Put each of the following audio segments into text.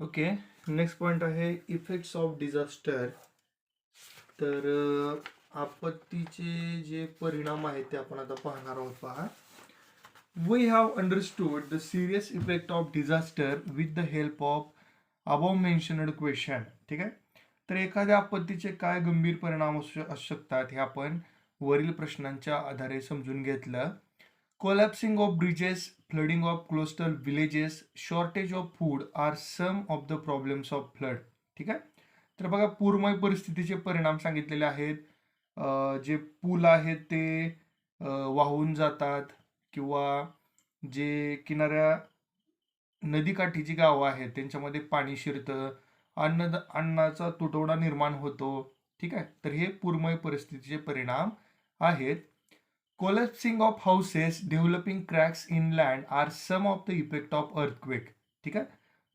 Okay. Next point आहे effects of disaster. तर आपत्तीचे जे परिणाम आहेत ते आपण आता पाहणार आहोत. पहा, we have understood the serious effect of disaster with the help of above mentioned question. ठीक आहे. तर एखाद्या आपत्तीचे काय गंभीर परिणाम असू शकतात हे आपण वरील प्रश्नांच्या आधारे समजून घेतलं. Collapsing of bridges, flooding of coastal villages, shortage of food are some of the problems of flood. ठीक आहे. तर बघा, पूरमय परिस्थितीचे परिणाम सांगितलेले आहेत. जे पूल आहेत ते वाहून जातात, किंवा जे किनाऱ्या नदीकाठी जी गावं आहेत त्यांच्यामध्ये पाणी शिरतं, अन्नाचा तुटवडा निर्माण होतो. ठीक आहे. तर हे पूरमय परिस्थितीचे परिणाम आहेत. Collapsing of houses, developing cracks in land are some of the effect of earthquake. ठीक आहे.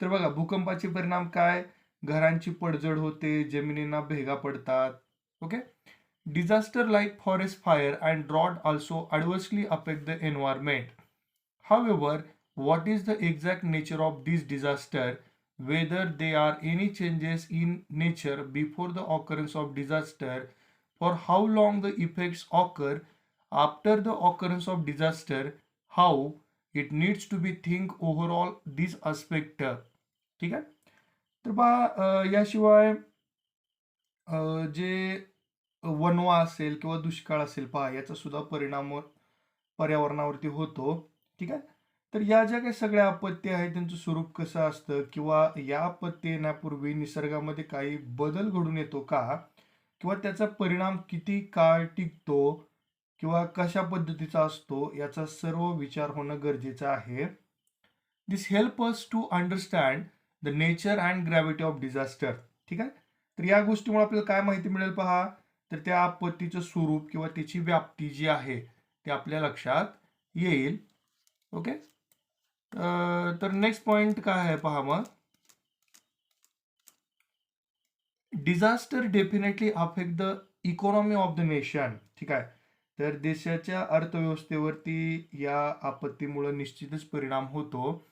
तर बघा, भूकंपाचे परिणाम काय? घरांची पडझड होते, जमिनींना भेगा पडतात. Okay. Disaster like forest fire and drought also adversely affect the environment. However, what is the exact nature of this disaster? Whether there are any changes in nature before the occurrence of disaster, for how long the effects occur after the occurrence of disaster, how it needs to be think overall this aspect. ठीक आहे. तर बा, याशिवाय जे वणवा असेल किंवा दुष्काळ असेल, पहा याचा सुद्धा परिणाम पर्यावरणावरती होतो. ठीक आहे. तर या ज्या काही सगळ्या आपत्ती आहेत त्यांचं स्वरूप कसं असतं, किंवा या आपत्ती येण्यापूर्वी निसर्गामध्ये काही बदल घडून येतो का, किंवा त्याचा परिणाम किती काळ टिकतो, किंवा कशा पद्धतीचा असतो, याचा सर्व विचार होणं गरजेचं आहे. This help us to understand the nature and gravity of disaster. ठीक आहे. तर या गोष्टीमुळे आपल्याला काय माहिती मिळेल, पहा, तर त्या आपत्तीचं स्वरूप किंवा त्याची व्याप्ती जी आहे ते आपल्या लक्षात येईल. ओके. तर नेक्स्ट पॉइंट काय आहे, पहा मग. Disaster definitely affect the economy of the nation. ठीक आहे. तर देशाच्या अर्थव्यवस्थेवरती या आपत्तीमुळे निश्चितच परिणाम होतो.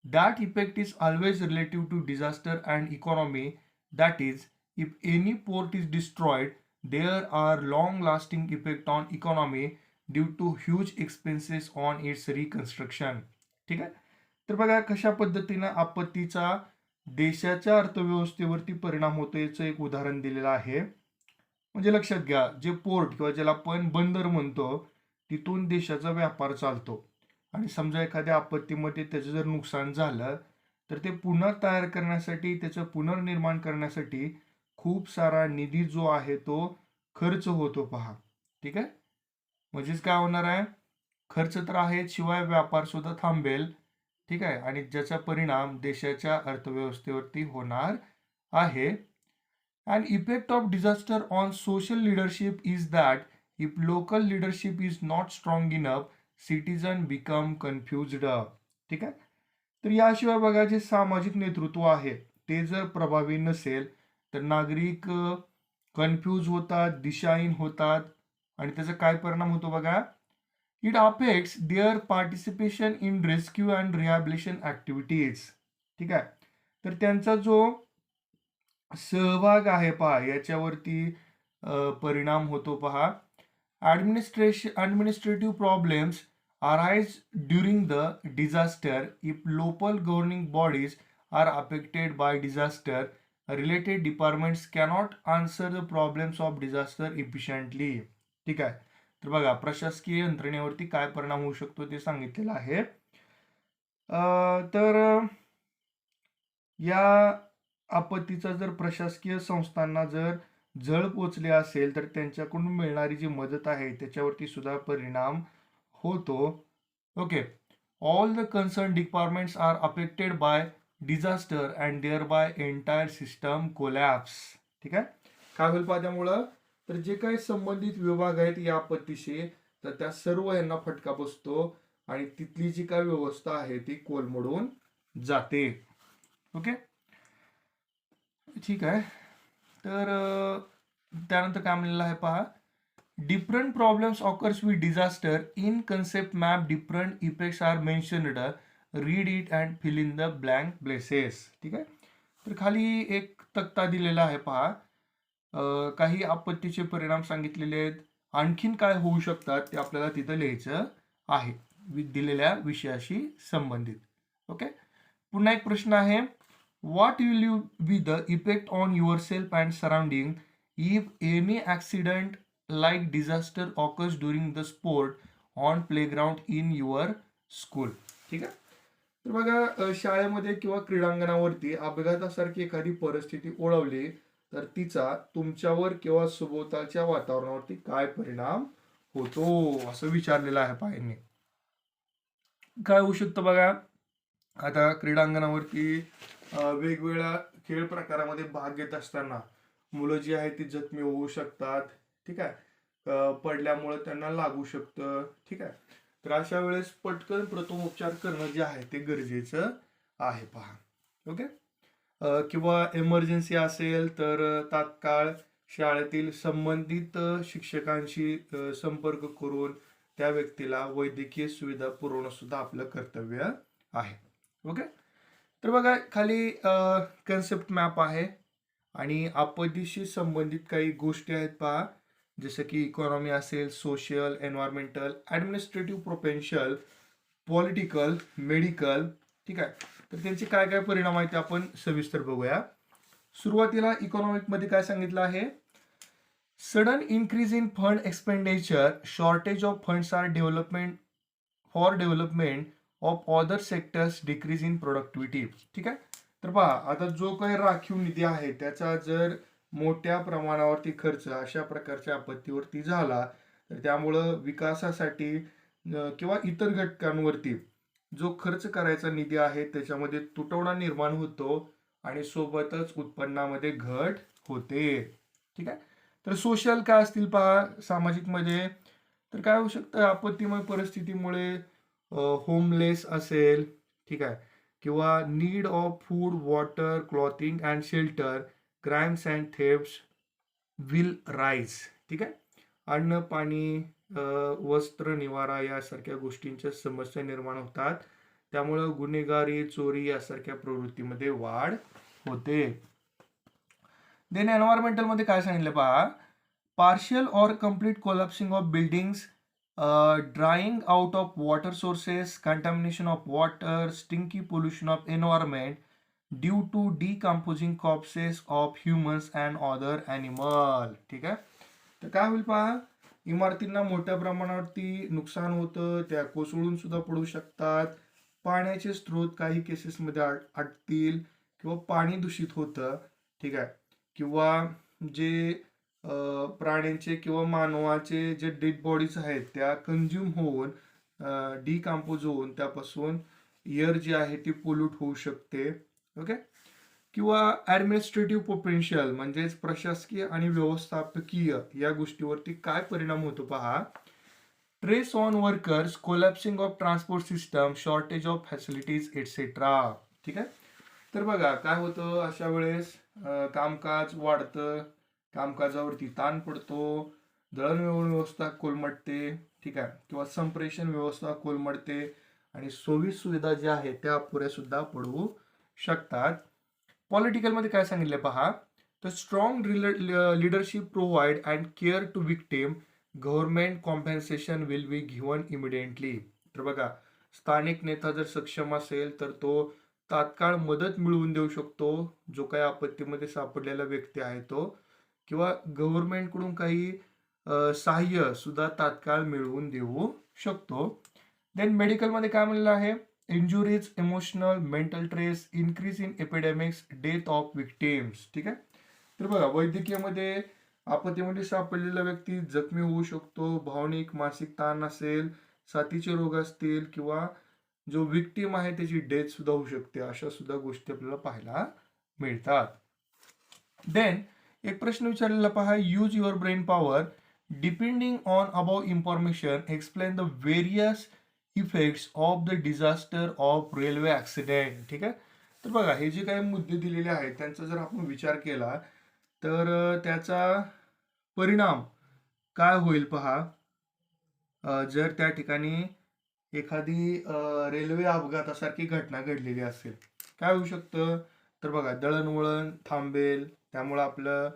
That effect is always relative to disaster and economy. That is, if any port is destroyed, there are long lasting effect on economy due to huge expenses on its reconstruction. ठीक आहे. तर बघा, कशा पद्धतीनं आपत्तीचा देशाच्या अर्थव्यवस्थेवरती परिणाम होतो याचं एक उदाहरण दिलेलं आहे. म्हणजे लक्षात घ्या, जे पोर्ट किंवा ज्याला आपण बंदर म्हणतो, तिथून देशाचा व्यापार चालतो. आणि समजा एखाद्या आपत्तीमध्ये त्याचं जर नुकसान झालं, तर ते पुन्हा तयार करण्यासाठी, त्याचं पुनर्निर्माण करण्यासाठी खूप सारा निधी जो आहे तो खर्च होतो, पहा. ठीक आहे. म्हणजेच काय होणार आहे, खर्च तर आहे, शिवाय व्यापार सुद्धा थांबेल. ठीक आहे. आणि ज्याचा परिणाम देशाच्या अर्थव्यवस्थेवरती होणार आहे. And effect of disaster on social leadership is that if local leadership is not strong enough, citizen become confused. ठीक आहे. तर याशिवाय बघा, जे सामाजिक नेतृत्व आहे ते जर प्रभावी नसेल, तर नागरिक कन्फ्यूज होतात, दिशाहीन होतात. आणि त्याचा काय परिणाम होतो बघा, it affects their participation in rescue and rehabilitation activities. ठीक आहे. तर त्यांचा जो सहभाग आहे, पहा, याच्यावरती परिणाम होतो, पहा. Administrative problems arise during the disaster. If local governing bodies are affected by disaster, related departments cannot answer the problems of disaster efficiently. ठीक आहे. तर बघा, प्रशासकीय यंत्रणेवरती काय परिणाम होऊ शकतो ते सांगितलेलं आहे. तर या आपत्तीचा जर प्रशासकीय संस्थांना जर झळ पोचले असेल, तर त्यांच्याकडून मिळणारी जी मदत आहे त्याच्यावरती सुद्धा परिणाम होतो. Okay. All the concern departments are affected by disaster and thereby entire system collapse. ठीक आहे. काय होईल पहा त्यामुळं, तर जे काही संबंधित विभाग आहेत या आपत्तीशी, तर त्या सर्व यांना फटका बसतो आणि तिथली जी काय व्यवस्था आहे ती कोलमडून जाते. ओके. ठीक आहे. तर त्यानंतर काय म्हणलेलं आहे, पहा. Different problems occurs with disaster. In concept map, different effects are mentioned. Read it and fill in the blank places. ठीक आहे. तर खाली एक तक्ता दिलेला आहे पहा. काही आपत्तीचे परिणाम सांगितलेले आहेत. आणखीन काय होऊ शकतात ते आपल्याला तिथं लिहायचं आहे दिलेल्या विषयाशी संबंधित. ओके. पुन्हा एक प्रश्न आहे. What will you be the effect on your self and surrounding if any accident like disaster occurs during the sport on playground in your school. ठीक आहे. तर बघा, शाळेमध्ये किंवा क्रीडांगणावरती अपघातासारखी एखादी परिस्थिती ओढवली तर तिचा तुमच्यावर किंवा सभोवतालच्या वातावरणावरती काय परिणाम होतो असं विचारलेलं आहे पायांनी. काय होऊ शकतं बघा, आता क्रीडांगणावरती वेगवेगळ्या खेळ प्रकारामध्ये भाग घेत असताना मुलं जी आहेत ती जखमी होऊ शकतात. ठीक आहे. पडल्यामुळे त्यांना लागू शकतं. ठीक आहे. तर अशा वेळेस पटकन प्रथमोपचार करणं जे आहे ते गरजेचं आहे पहा. ओके. किंवा इमर्जन्सी असेल तर तात्काळ शाळेतील संबंधित शिक्षकांशी संपर्क करून त्या व्यक्तीला वैद्यकीय सुविधा पुरवणं सुद्धा आपलं कर्तव्य आहे. ओके. तर बघा, खाली कन्सेप्ट मॅप आहे आणि आपत्तीशी संबंधित काही गोष्टी आहेत पहा, जसं की इकॉनॉमी असेल, social, environmental, administrative, provincial, political, medical. ठीक आहे. तर त्यांचे काय काय परिणाम आहेत ते आपण सविस्तर बघूया. सुरुवातीला इकॉनॉमिकमध्ये काय सांगितलं आहे. Sudden increase in fund expenditure, shortage of funds are development for development of other sectors, decrease in productivity. ठीक आहे. तर पहा, आता जो काही राखीव निधी आहे त्याचा जर मोठ्या प्रमाणावरती खर्च अशा प्रकारच्या आपत्तीवरती झाला तर त्यामुळं विकासासाठी किंवा इतर घटकांवरती जो खर्च करायचा निधी आहे त्याच्यामध्ये तुटवडा निर्माण होतो आणि सोबतच उत्पन्नामध्ये घट होते. ठीक आहे. तर सोशल काय असतील पहा, सामाजिक मध्ये तर काय होऊ शकतं, आपत्तीमय परिस्थितीमुळे होमलेस असेल. ठीक आहे. किंवा need of food, water, clothing and shelter, crimes and thefts will rise. ठीक आहे. अन्न, पाणी, वस्त्र, निवारा यासारख्या गोष्टींच्या समस्या निर्माण होतात. त्यामुळं गुन्हेगारी, चोरी यासारख्या प्रवृत्तीमध्ये वाढ होते. देन एन्व्हायरमेंटल मध्ये काय सांगितलं पहा. Partial or complete collapsing of buildings, drying out of water sources, contamination of water, stinky pollution of environment due to decomposing corpses of humans and other animal. ठीक आहे. तर काय होईल पहा, इमारतींना मोठ्या प्रमाणावरती नुकसान होतं, त्या कोसळून सुद्धा पडू शकतात. पाण्याचे स्रोत काही केसेसमध्ये आटतील किंवा पाणी दूषित होतं. ठीक आहे. किंवा जे प्राण्यांचे किंवा मानवाचे जे डेड बॉडीज आहेत त्या कंझ्युम होऊन डिकम्पोज होऊन त्यापासून एअर जी आहे ती पोल्यूट होऊ शकते. ओके. किंवा ॲडमिनिस्ट्रेटिव्ह पोटेन्शियल म्हणजेच प्रशासकीय आणि व्यवस्थापकीय या गोष्टीवरती काय परिणाम होतो पहा. Stress on workers, collapsing of transport system, shortage of facilities etcetera. ठीक आहे. तर बघा काय होतं अशा वेळेस, कामकाज वाढतं, कामकाजावरती ताण पडतो, दळणवळण व्यवस्था कोलमडते. ठीक आहे. किंवा संप्रेषण व्यवस्था कोलमडते आणि सोयी सुविधा ज्या आहेत त्या अपुऱ्या सुद्धा पडू शकतात. पॉलिटिकलमध्ये काय सांगितलं पहा. तर strong leadership provide and care to victim, government compensation will be given immediately. तर बघा, स्थानिक नेता जर सक्षम असेल तर तो तात्काळ मदत मिळवून देऊ शकतो जो काही आपत्तीमध्ये सापडलेला व्यक्ती आहे तो, किंवा गव्हर्नमेंटकडून काही सहाय्य सुद्धा तात्काळ मिळवून देऊ शकतो. देन मेडिकलमध्ये काय म्हणलेलं आहे. Injuries, emotional, mental trace, increase in epidemics, death of victims. ठीक आहे. तर बघा, वैद्यकीयमध्ये आपत्तीमध्ये सापडलेला व्यक्ती जखमी होऊ शकतो, भावनिक मानसिक ताण असेल, साथीचे रोग असतील किंवा जो विक्टीम आहे त्याची डेथ सुद्धा होऊ शकते. अशा सुद्धा गोष्टी आपल्याला पाहायला मिळतात. देन एक प्रश्न विचारलेला पहा. Use your brain power depending on about information, explain the various effects of the disaster of railway accident. ठीक आहे. तर बघा, हे जे काही मुद्दे दिलेले आहेत त्यांचा जर आपण विचार केला तर त्याचा परिणाम काय होईल पहा. जर त्या ठिकाणी एखादी रेल्वे अपघातासारखी घटना घडलेली असेल, काय होऊ शकतं. तर बघा दळणवळण थांबेल, त्यामुळं आपलं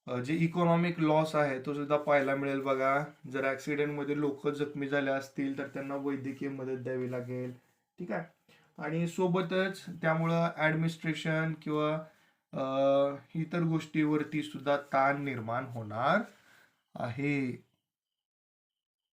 जे इकॉनॉमिक लॉस आहे तो सुद्धा पाहायला मिळेल बघा. जर ॲक्सिडेंटमध्ये लोक जखमी झाले असतील तर त्यांना वैद्यकीय मदत द्यावी लागेल. ठीक आहे. आणि सोबतच त्यामुळं ॲडमिनिस्ट्रेशन किंवा इतर गोष्टीवरती सुद्धा ताण निर्माण होणार आहे.